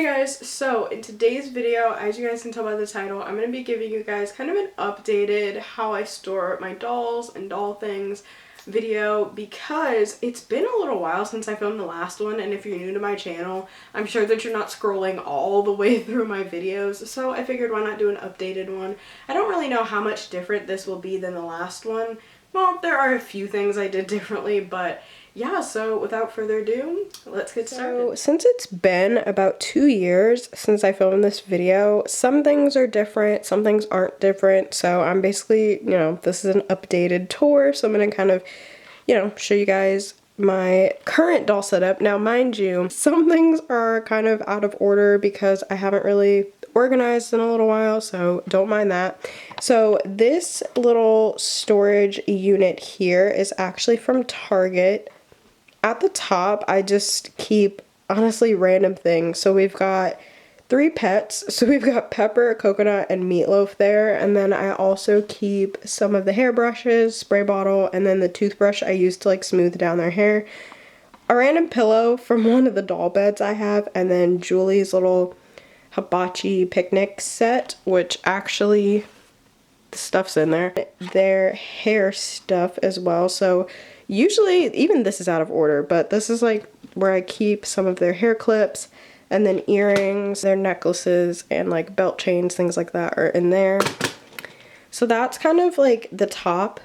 Hey guys, so in today's video, as you guys can tell by the title, I'm going to be giving you guys kind of an updated how I store my dolls and doll things video because it's been a little while since I filmed the last one, and if you're new to my channel, I'm sure that you're not scrolling all the way through my videos, so I figured why not do an updated one. I don't really know how much different this will be than the last one. Well, there are a few things I did differently, but yeah, so without further ado, let's get started. So since it's been about 2 years since I filmed this video, some things are different, some things aren't different. So I'm basically, this is an updated tour. So I'm going to kind of, show you guys my current doll setup. Now, mind you, some things are kind of out of order because I haven't really organized in a little while, so don't mind that. So this little storage unit here is actually from Target. At the top, I just keep, honestly, random things. So we've got 3 pets. So we've got Pepper, Coconut, and Meatloaf there. And then I also keep some of the hairbrushes, spray bottle, and then the toothbrush I use to like smooth down their hair. A random pillow from one of the doll beds I have, and then Julie's little hibachi picnic set, which actually, the stuff's in there. Their hair stuff as well. So usually, even this is out of order, but this is like where I keep some of their hair clips, and then earrings, their necklaces, and like belt chains, things like that are in there. So that's kind of like the top.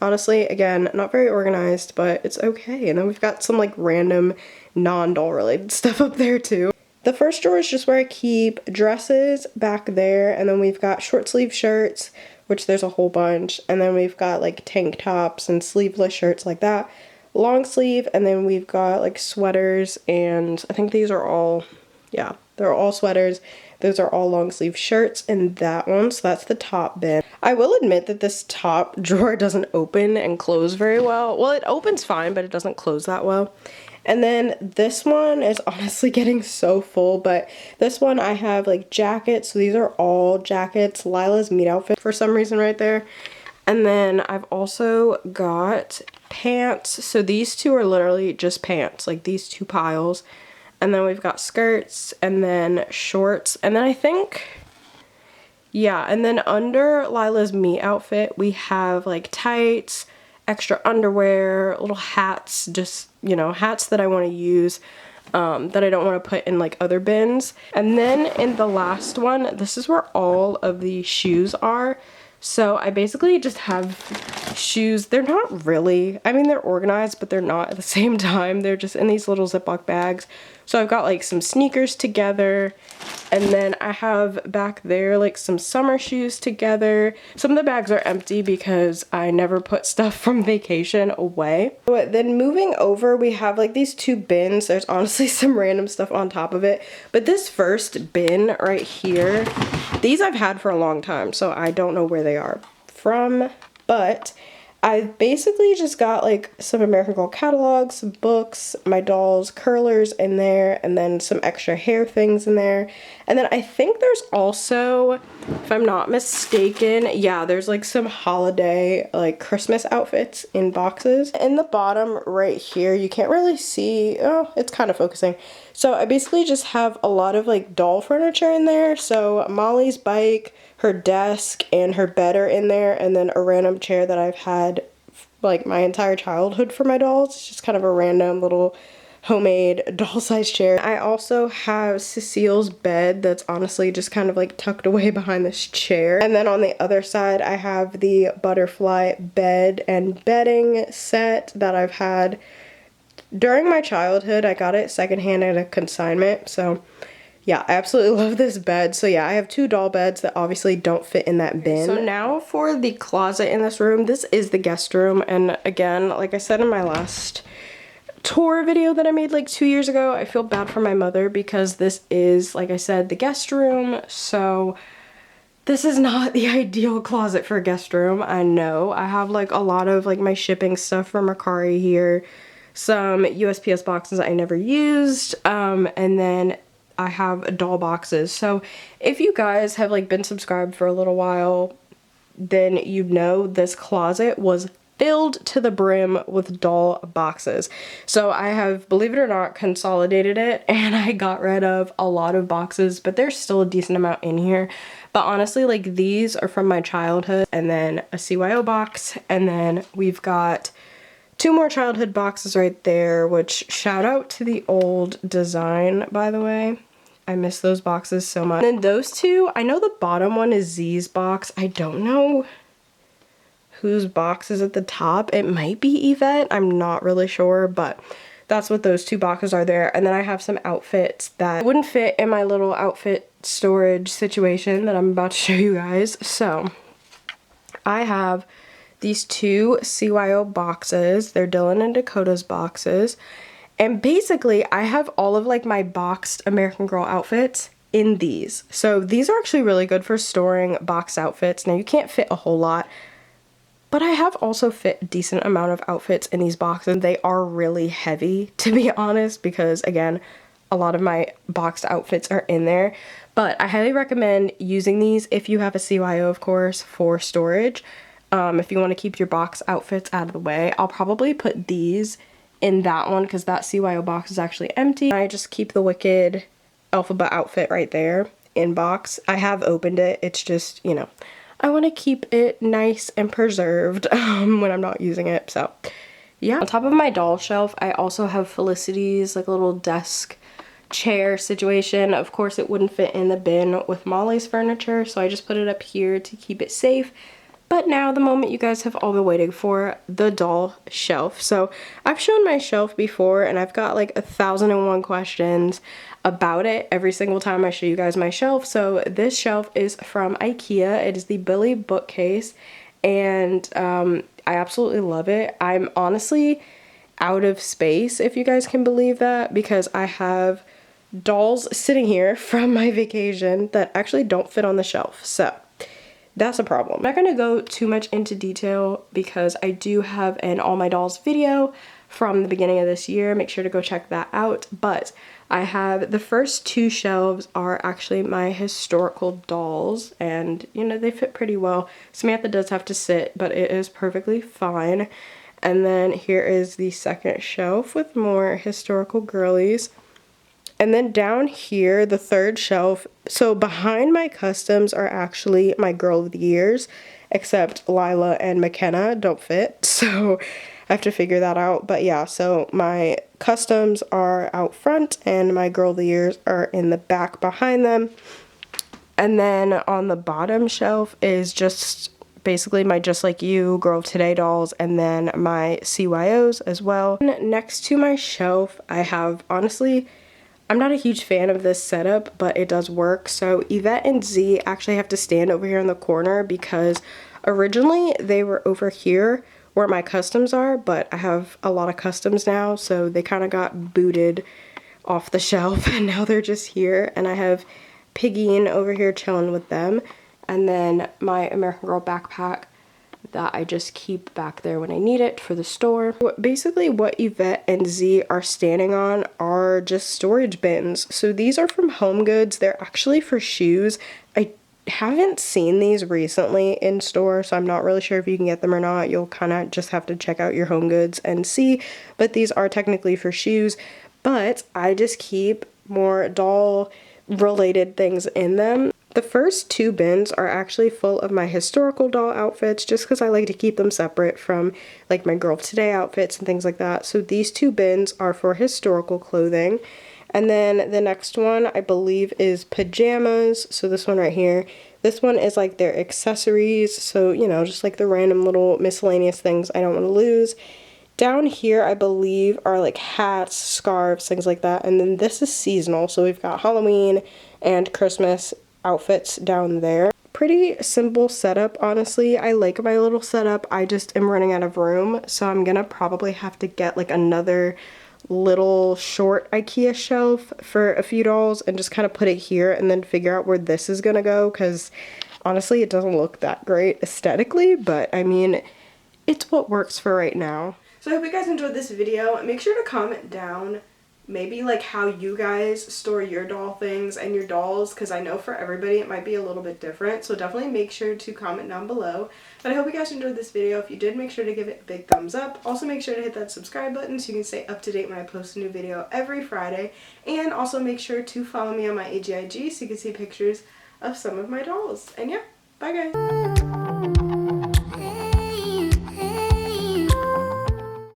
Honestly, again, not very organized, but it's okay. And then we've got some like random non-doll related stuff up there too. The first drawer is just where I keep dresses back there, and then we've got short sleeve shirts, which there's a whole bunch, and then we've got like tank tops and sleeveless shirts like that, long sleeve, and then we've got like sweaters, and I think these are all, yeah, they're all sweaters. Those are all long sleeve shirts in that one, so that's the top bin. I will admit that this top drawer doesn't open and close very well. Well, it opens fine, but it doesn't close that well. And then this one is honestly getting so full, but this one I have like jackets. So these are all jackets. Lila's meat outfit for some reason right there. And then I've also got pants. So these two are literally just pants, like these 2 piles. And then we've got skirts and then shorts. And then I think, yeah, and then under Lila's meat outfit, we have like tights, extra underwear, little hats, just, hats that I want to use, that I don't want to put in like other bins. And then in the last one, this is where all of the shoes are. So I basically just have shoes. They're not really, I mean, they're organized, but they're not at the same time. They're just in these little Ziploc bags. So I've got like some sneakers together, and then I have back there like some summer shoes together. Some of the bags are empty because I never put stuff from vacation away. But then moving over, we have like these 2 bins. There's honestly some random stuff on top of it. But this first bin right here, these I've had for a long time, so I don't know where they are from, but I've basically just got like some American Girl catalogs, some books, my dolls, curlers in there, and then some extra hair things in there. And then I think there's also, if I'm not mistaken, yeah, there's like some holiday, like Christmas outfits in boxes. In the bottom right here, you can't really see, oh, it's kind of focusing. So I basically just have a lot of like doll furniture in there. So Molly's bike, her desk, and her bed are in there, and then a random chair that I've had like my entire childhood for my dolls. It's just kind of a random little homemade doll-sized chair. I also have Cecile's bed that's honestly just kind of like tucked away behind this chair. And then on the other side, I have the butterfly bed and bedding set that I've had during my childhood. I got it secondhand at a consignment, so yeah, I absolutely love this bed. So yeah, I have 2 doll beds that obviously don't fit in that bin. So now for the closet in this room. This is the guest room, and again, like I said in my last tour video that I made like 2 years ago, I feel bad for my mother because this is, like I said, the guest room. So this is not the ideal closet for a guest room. I know. I have like a lot of like my shipping stuff from Mercari here, some USPS boxes I never used, and then I have doll boxes. So if you guys have like been subscribed for a little while, then you know this closet was filled to the brim with doll boxes. So I have, believe it or not, consolidated it, and I got rid of a lot of boxes, but there's still a decent amount in here. But honestly, like, these are from my childhood, and then a CYO box, and then we've got 2 more childhood boxes right there, which shout out to the old design, by the way. I miss those boxes so much. And then those 2, I know the bottom one is Z's box. I don't know whose box is at the top. It might be Yvette, I'm not really sure, but that's what those 2 boxes are there. And then I have some outfits that wouldn't fit in my little outfit storage situation that I'm about to show you guys. So I have these 2 CYO boxes. They're Dylan and Dakota's boxes. And basically I have all of like my boxed American Girl outfits in these. So these are actually really good for storing boxed outfits. Now you can't fit a whole lot, but I have also fit a decent amount of outfits in these boxes. They are really heavy, to be honest, because again, a lot of my boxed outfits are in there. But I highly recommend using these if you have a CYO, of course, for storage. If you want to keep your box outfits out of the way. I'll probably put these in that one because that CYO box is actually empty. I just keep the Wicked Alphabet outfit right there in box. I have opened it. It's just, you know, I want to keep it nice and preserved when I'm not using it. So yeah. On top of my doll shelf, I also have Felicity's like little desk chair situation. Of course, it wouldn't fit in the bin with Molly's furniture, so I just put it up here to keep it safe. But now, the moment you guys have all been waiting for, the doll shelf. So I've shown my shelf before, and I've got like 1,001 questions about it every single time I show you guys my shelf. So this shelf is from IKEA. It is the Billy bookcase, and I absolutely love it. I'm honestly out of space, if you guys can believe that, because I have dolls sitting here from my vacation that actually don't fit on the shelf. So that's a problem. I'm not going to go too much into detail because I do have an All My Dolls video from the beginning of this year. Make sure to go check that out. But I have the first 2 shelves are actually my historical dolls, and you know, they fit pretty well. Samantha does have to sit, but it is perfectly fine. And then here is the second shelf with more historical girlies. And then down here, the 3rd shelf, so behind my customs are actually my Girl of the Years, except Lila and McKenna don't fit, so I have to figure that out. But yeah, so my customs are out front and my Girl of the Years are in the back behind them. And then on the bottom shelf is just basically my Just Like You, Girl of Today dolls, and then my CYOs as well. And next to my shelf, I have, honestly, I'm not a huge fan of this setup, but it does work. So Yvette and Z actually have to stand over here in the corner because originally they were over here where my customs are, but I have a lot of customs now, so they kind of got booted off the shelf and now they're just here. And I have Piggy over here chilling with them, and then my American Girl backpack that I just keep back there when I need it for the store. Basically what Yvette and Z are standing on are just storage bins. So these are from Home Goods. They're actually for shoes. I haven't seen these recently in store, so I'm not really sure if you can get them or not. You'll kind of just have to check out your Home Goods and see, but these are technically for shoes. But I just keep more doll related things in them. The first 2 bins are actually full of my historical doll outfits just because I like to keep them separate from like my Girl of Today outfits and things like that. So these 2 bins are for historical clothing. And then the next one I believe is pajamas. So this one right here. This one is like their accessories. So, you know, just like the random little miscellaneous things I don't want to lose. Down here I believe are like hats, scarves, things like that. And then this is seasonal. So we've got Halloween and Christmas outfits down there. Pretty simple setup, honestly. I like my little setup. I just am running out of room, so I'm gonna probably have to get like another little short IKEA shelf for a few dolls and just kind of put it here and then figure out where this is gonna go, because honestly it doesn't look that great aesthetically, but I mean, it's what works for right now. So I hope you guys enjoyed this video. Make sure to comment down maybe like how you guys store your doll things and your dolls, because I know for everybody it might be a little bit different. So definitely make sure to comment down below. But I hope you guys enjoyed this video. If you did, make sure to give it a big thumbs up. Also make sure to hit that subscribe button so you can stay up to date when I post a new video every Friday. And also make sure to follow me on my AGIG so you can see pictures of some of my dolls. And yeah, bye guys!